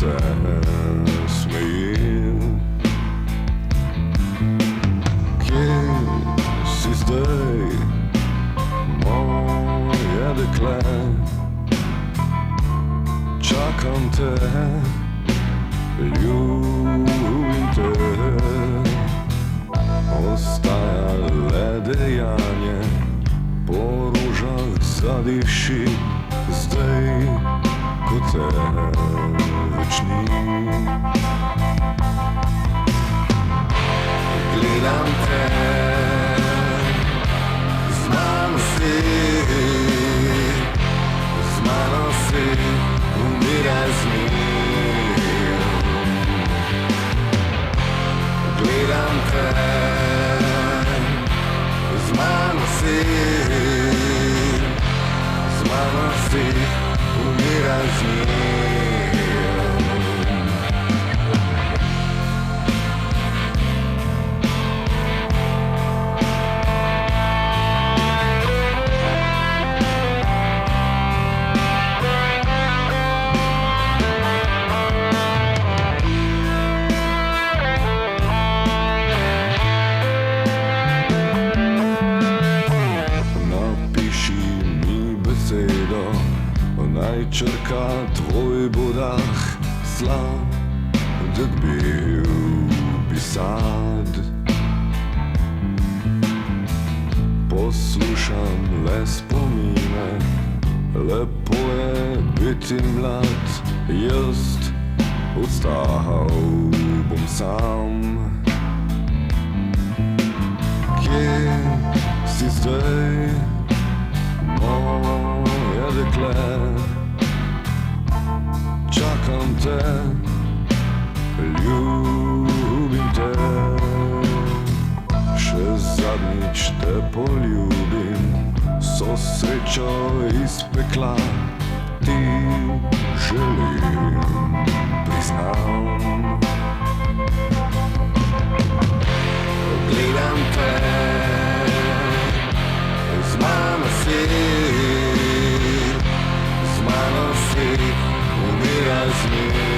se smeji. Kje si zdaj, moje dekle? Čakam te, ljubim te. Ostaja le dejanje, po ružah zadiši zdaj, ko te več ni. Gledam te, z mano si, z mano si, umiraj z njim. Gledam te, z mano si, z mano si, umiraj z njim. Naj črka tvoj bodah sladek bil bi sad. Poslušam le spomine, lepo je biti mlad, jaz ostal bom sam. Kje si zdaj, moje dekle? Čakam te, ljubim te. Še zadnjič te poljubim, so srečo iz pekla ti želim, priznam. Gledam te, z mano si, z mano si, umiraj z njim.